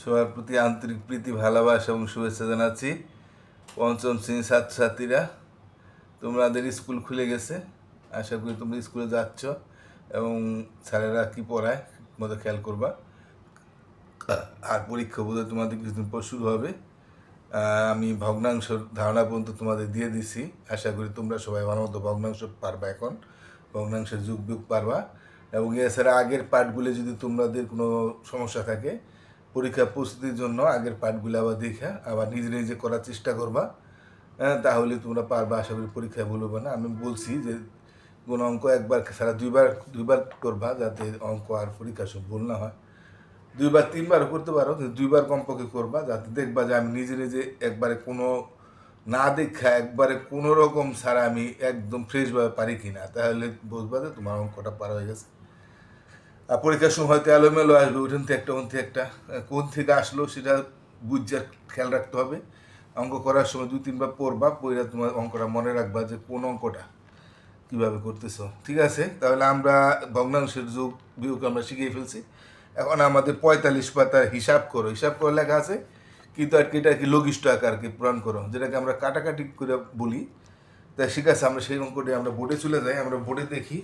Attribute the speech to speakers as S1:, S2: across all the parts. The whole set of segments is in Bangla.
S1: সবার প্রতি আন্তরিক প্রীতি ভালোবাসা এবং শুভেচ্ছা জানাচ্ছি। পঞ্চম শ্রেণীর ছাত্রছাত্রীরা, তোমাদের স্কুল খুলে গেছে। আশা করি তোমরা স্কুলে যাচ্ছ এবং স্যারেরা কী পড়ায় মতো খেয়াল করবা। আর পরীক্ষা বোধহয় তোমাদের কিছুদিন পর শুরু হবে। আমি ভগ্নাংশর ধারণা পর্যন্ত তোমাদের দিয়ে দিছি। আশা করি তোমরা সবাই ভালো মতো ভগ্নাংশ পারবা, এখন ভগ্নাংশের যুগ বিয়োগ পারবা। এবং এছাড়া আগের পাঠগুলো যদি তোমাদের কোনো সমস্যা থাকে, পরীক্ষা প্রস্তুতির জন্য আগের পাঠগুলো আবার দেখা আবার নিজে নিজে করার চেষ্টা করবা। তাহলে তোমরা পারবা, আশা করি পরীক্ষায় ভুল হবে না। আমি বলছি যে কোনো অঙ্ক একবার ছাড়া দুইবার করবা, যাতে অঙ্ক আর পরীক্ষার সব ভুল না হয়। 2বার 3বারও করতে পারো, কিন্তু 2বার কমপক্ষে করবা, যাতে দেখবা যে আমি নিজে নিজে একবারে কোনো না দেখা একবারে কোনো রকম ছাড়া আমি একদম ফ্রেশভাবে পারি কিনা, তাহলে বুঝবা যে তোমার অঙ্কটা পার হয়ে গেছে। আর পরীক্ষার সময় হয়তো এলোমেলো আসবে, ওইখান থেকে একটা কোন থেকে আসলো সেটা বুঝে খেয়াল রাখতে হবে। অঙ্ক করার সময় 2-3বার পড়বা, পড়ে তোমার অঙ্কটা মনে রাখবা যে কোন অঙ্কটা কীভাবে করতেছো। ঠিক আছে, তাহলে আমরা ভগ্নাংশের যুগ বিয়োগ আমরা শিখিয়ে ফেলছি। এখন আমাদের 45 পাতার হিসাব করে লেখা আছে, কিন্তু আর কি এটা কি লঘিষ্ঠ আকারকে পূরণ করো, যেটাকে আমরা কাটাকাটি করে বলি। তাই ঠিক আছে, আমরা সেই অঙ্কটি আমরা বোর্ডে চলে যাই, আমরা বোর্ডে দেখি।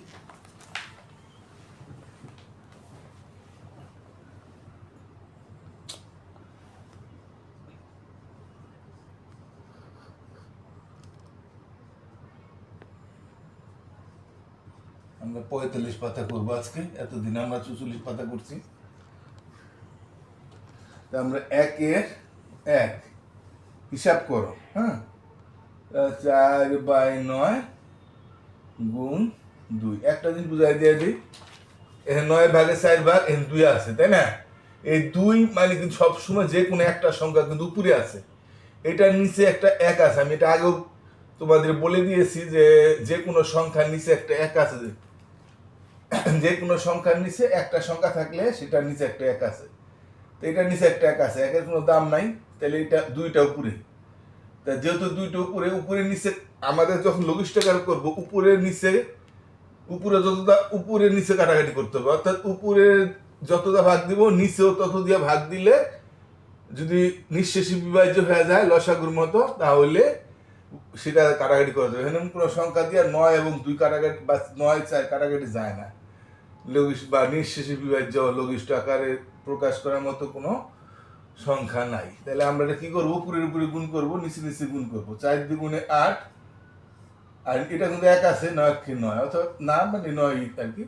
S1: আমরা 45 পাতা করবো আজকে, এতদিন আমরা 44 পাতা করছি। আমরা 1-1 হিসাব করো। হ্যাঁ, 4/9 গুণ 2। একটা জিনিস বুঝাই দিয়ে দিই, এখানে 9/4 এখানে 2 আছে, তাই না? এই 2 মানে কিন্তু সবসময় যে কোনো একটা সংখ্যা কিন্তু উপরে আছে, এটার নিচে একটা 1 আছে। আমি এটা আগেও তোমাদের বলে দিয়েছি যে যে কোনো সংখ্যার নিচে একটা 1 আছে। যে কোনো সংখ্যার নিচে একটা সংখ্যা থাকলে সেটার নিচে একটা 1 আছে। তো এটার নিচে একটা 1 আছে, 1-এর কোনো দাম নাই, তাহলে এটা 2টা উপরে। তা যেহেতু 2টা উপরে নিচে আমাদের যখন লঘিষ্ঠকার করবো, উপরের নিচে কাটাকাটি করতে হবে। অর্থাৎ উপরে যতটা ভাগ দিব, নিচেও তত দিয়ে ভাগ দিলে যদি নিঃশেষী বিভাজ্য হয়ে যায় লসাগুর মতো, তাহলে সেটা কাটাকাটি করা যাবে। এখানে কোনো সংখ্যা দিয়ে 9 এবং 2 কাটাকাটি বা 9-4 কাটাকাটি যায় না। বা নিঃশেষী বিভাজ্য লঘিষ্ঠ আকারে প্রকাশ করার মতো কোনো সংখ্যা নাই। তাহলে আমরা এটা কি করবো, উপরের উপরে গুণ করবো, নিচে নিচে গুণ করবো। 4 দ্বিগুণে 8, আর এটা কিন্তু 1 আছে, 9-9 অথবা না মানে 9 আর কি।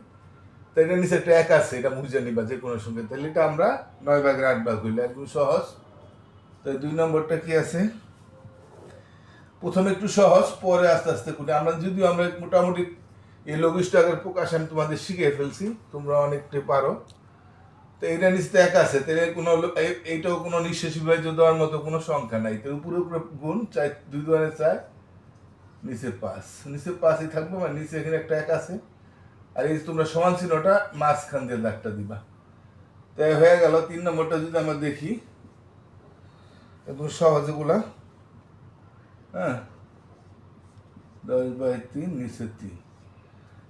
S1: তাই এটা নিচে একটা 1 আছে, এটা বুঝে নিবা যে কোনো সঙ্গে। তাহলে এটা আমরা 9/8 হইলে একদম সহজ। তাই 2 নম্বরটা কি আছে, প্রথমে একটু সহজ, পরে আস্তে আস্তে করি। আমরা মোটামুটি এই লঘিষ্ঠ আকার প্রকাশ আমি তোমাদের শিখিয়ে ফেলছি, তোমরা অনেকটাই পারো। তো এটা নিচে 1 আছে, তাহলে কোনো এইটাও কোনো নিঃশেষী বিভাজ্য দেওয়ার মতো কোনো সংখ্যা নাই। তো উপরে উপরে গুণ 4, 2-4, নিচে 5, নিচে 5ই থাকবে, মানে নিচে এখানে একটা 1 আছে। আর এই তোমরা সমান চিহ্নটা মাঝখান দিয়ে দাগটা দিবা। তাই হয়ে গেল। 3 নম্বরটা যদি আমরা দেখি, একদম সহজে গুলা। হ্যাঁ, 10/3 নিচে 3।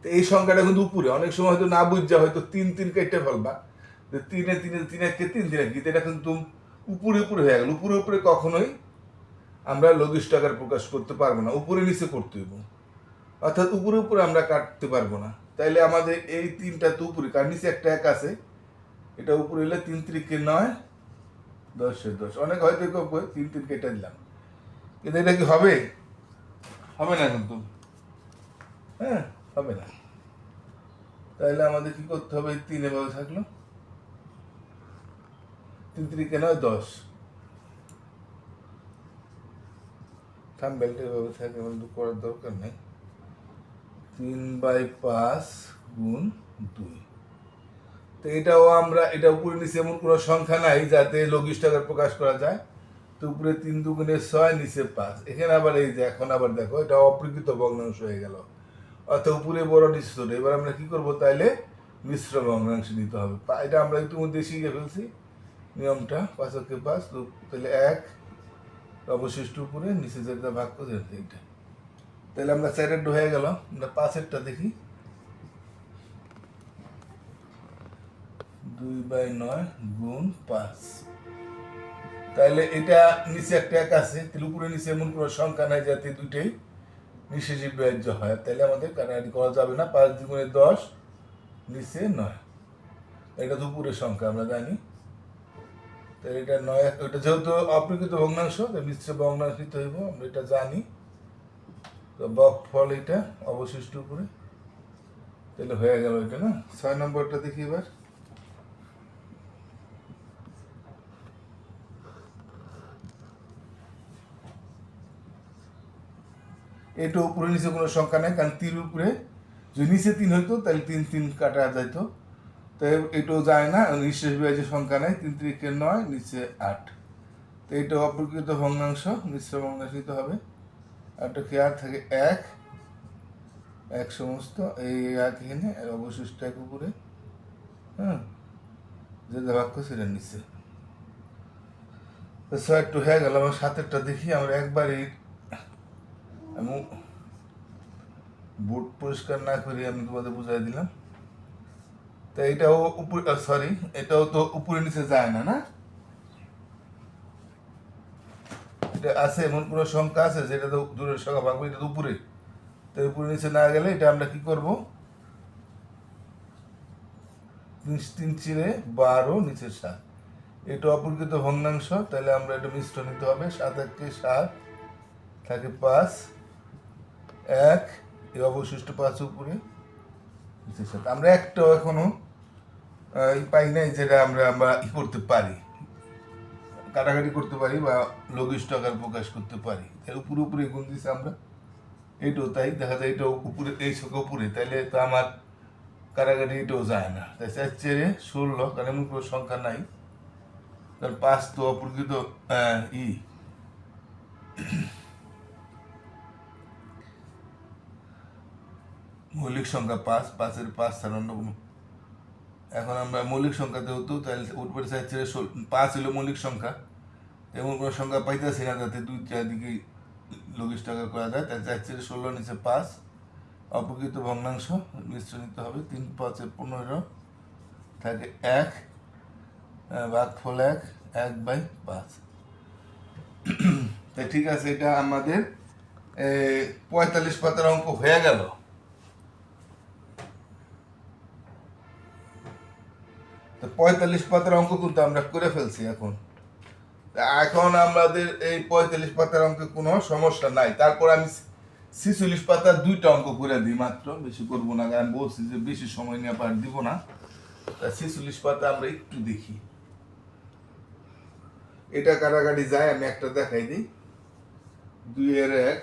S1: তো এই সংখ্যাটা কিন্তু উপরে, অনেক সময় হয়তো না বুঝা হয়তো 3 কেটে ফেলবা, যে 3 এটা কিন্তু উপরে উপরে হয়ে গেল। উপরে উপরে কখনোই আমরা লঘিষ্ঠ আকার প্রকাশ করতে পারবো না, উপরে নিচে করতে হইব। অর্থাৎ উপরে উপরে আমরা কাটতে পারবো না। তাইলে আমাদের এই 3টা তো উপরে, কার নিচে একটা 1 আছে, এটা উপরে হলে 3-3-9, 10-10। অনেক হয়তো 3 কেটে দিলাম, কিন্তু এটা কি হবে? হবে না কিন্তু। হ্যাঁ, হবে না। তাহলে আমাদের কি করতে হবে, 3 এভাবে থাকলো, 3-3-9, 10। থাম্বনেলটা এভাবে থাকে, আমাদের করার দরকার নেই। 3/5 গুণ 2। তো এটাও আমরা, এটা উপরে নিচে এমন কোনো সংখ্যা নাই যাতে লঘিষ্ঠ আকার প্রকাশ করা যায়। তো উপরে 3-2-6, নিচে 5। এখানে আবার এই যে এখন আবার দেখো, এটা অপ্রকৃত ভগ্নাংশ হয়ে গেল। অর্থাৎ উপরে বড় নিচে ছোট। এবার আমরা কি করবো, তাইলে মিশ্র ভগ্নাংশ নিতে হবে। এটা আমরা ইতিমধ্যে শিখে ফেলছি নিয়মটা, 5-5, তাহলে 1 অবশিষ্ট উপরে, নিচে যেটা ভাগ করে এইটা। তাহলে আমরা 4-এর হয়ে গেল। আমরা 5-এরটা দেখি, 2/9 গুণ 5। তাহলে এটা নিচে একটা এক আছে, তাহলে উপরে নিচে এমন কোনো সংখ্যা নাই যাতে দুইটাই নিঃশেষে বিভাজ্য হয়, তাহলে আমাদের কাটাকাটি করা যাবে না। 5 × 10 নিচে 9, এটা তো উপরের সংখ্যা আমরা জানি। তাহলে এটা 9, এটা যেহেতু অপ্রকৃত ভগ্নাংশ, মিশ্র ভগ্নাংশ নিতে হইব, আমরা এটা জানি। তো ফল এটা অবশিষ্ট উপরে, তাহলে হয়ে গেল এটা না। 6 নম্বরটা দেখি এবার। এটা উপরে নিচে কোনো সংখ্যা নেই, কারণ 3 উপরে যদি নিচে 3 হইতো তাহলে 3 3 কাটা যাইতো, তাই এটাও যায় না। নিঃশেষ বিভাজ্য সংখ্যা নেই, 3 3 × 9 নিচে 8, তো এটা অপ্রকৃত ভগ্নাংশ, মিশ্র ভগ্নাংশ নিতে হবে। একটা কি আর থাকে 1 1 সমস্ত, এই 1 এখানে আর অবশিষ্ট 1 উপরে, হ্যাঁ, যেটা বাক্য সেটা নিচে। তো 6 একটু হয়ে গেল। আমার 7-এরটা দেখি আমরা একবারই, আমি বোর্ড পরিষ্কার না করে আমি তোমাদের বুঝাই দিলাম। তো এটাও উপরে, সরি, এটাও তো উপরে নিচে যায় না, না? এটা আছে, এমন কোনো সংখ্যা আছে যেটা তো দূরের সংখ্যা ভাগবো, এটা তো উপরে, তো উপরে নিচে না গেলে এটা আমরা কি করব? 3 3 × 12 নিচে 7, এটা অপ্রকৃত ভগ্নাংশ, তাহলে আমরা এটা মিশ্র নিতে হবে। 7 1 × 7 থাকে 5, 1 এই অবশিষ্ট 5 উপরে নিচে 7। আমরা একটাও এখনো পাই নাই যেটা আমরা আমরা করতে পারি, কাটাকাটি করতে পারি বা লঘিষ্ঠ আকার প্রকাশ করতে পারি। এর উপরে উপরে গুণ দিচ্ছি আমরা, এইটাও তাই দেখা যায়, এটাও উপরে, এই সংখ্যা উপরে, তাইলে তো আমার কাটাকাটি এটাও যায় না। তাই 4 4 16, কারণ এমন কোনো সংখ্যা নাই, কারণ 5 তো অপ্রকৃত মৌলিক সংখ্যা 5, 5-এর 5 ছাড়া অন্য কোনো। এখন আমরা মৌলিক সংখ্যাতে হতো, তাহলে উপরে 4 4 16, 5 হলো মৌলিক সংখ্যা, এমন কোনো সংখ্যা পাইতেছি না যাতে 2 4 দিকে লঘিষ্ঠ আকার করা যায়। তাই 4 4 16 নিচে 5, অপ্রকৃত ভগ্নাংশ মিশ্র নিতে হবে। 3 5 15 থাকে 1, ভাগফল 1 1/5। তাই ঠিক আছে, এটা আমাদের 45 পাতার অঙ্ক হয়ে গেল। তো 45 পাতার অঙ্ক কিন্তু আমরা করে ফেলছি। এখন আমাদের এই 45 পাতার অঙ্কে কোনো সমস্যা নাই। তারপর আমি 46 পাতার 2টা অঙ্ক করে দিই মাত্র, বেশি করবো না, কারণ বলছি যে বেশি সময় নিয়ে পাঠ দিব না। তা 46 পাতা আমরা একটু দেখি, এটা কাটাকাটি যায়, আমি একটা দেখাই দিই। 2 এর 1,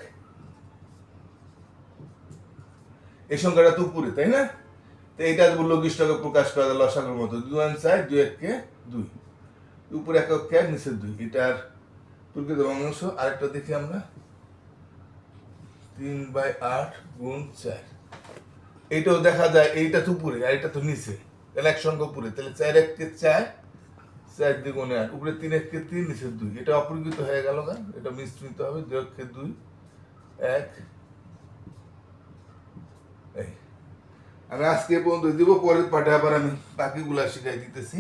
S1: এই সংখ্যাটা তো উপরে, তাই না? তো এইটা লঘিষ্ঠকে প্রকাশ করা যায় লসাগুর মতো, 2 1 4 2 1 কে 2, উপরে 1 1 কে নিচে 2, এটার প্রকৃত ভগ্নাংশ। আরেকটা দেখি আমরা, 3/8 গুণ 4, এইটাও দেখা যায়, এইটা তো উপরে আর এটা তো নিচে, তাহলে এক সংখ্যা উপরে, তাহলে 4 1 কে 4 4 2 8, উপরে 3 1 কে 3 নিচে 2, এটা অপ্রকৃত হয়ে গেল। এটা মিশ্রিত হবে, 2 1 কে 2 1। এই আমি আজকে পর্যন্ত দিব, পরের পাঠে আবার আমি বাকিগুলা শিখাই দিতেছি।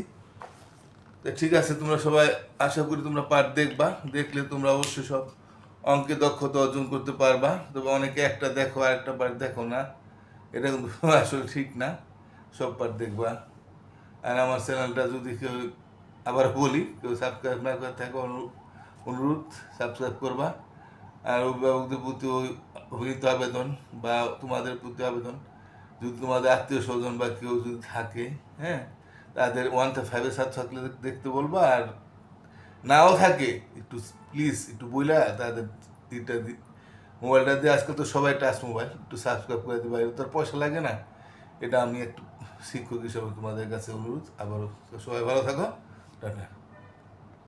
S1: তো ঠিক আছে, তোমরা সবাই আশা করি তোমরা পাঠ দেখবা, দেখলে তোমরা অবশ্যই সব অঙ্কে দক্ষতা অর্জন করতে পারবা। তবে অনেকে একটা দেখো আর একটা পাঠ দেখো না, এটা কিন্তু আসলে ঠিক না, সব পাঠ দেখবা। আর আমার চ্যানেলটা যদি কেউ, আবার বলি, কেউ সাবস্ক্রাইব না করে থাকে, অনুরোধ সাবস্ক্রাইব করবা। আর অভিভাবকদের প্রতি অভিনীত আবেদন বা তোমাদের প্রতি আবেদন, যদি তোমাদের আত্মীয় স্বজন বা কেউ যদি থাকে, হ্যাঁ, তাদের 1 থেকে 5-এর ছাত্র থাকলে দেখতে বলবা। আর নাও থাকে, একটু প্লিজ একটু বইলা তাদের এটা মোবাইলটা দিয়ে, আজকাল তো সবাই টাচ মোবাইল, একটু সাবস্ক্রাইব করে দিবা, এটা তোর পয়সা লাগে না। এটা আমি একটু শিক্ষক হিসাবে তোমাদের কাছে অনুরোধ। আবারও সবাই ভালো থাকো, টাটা।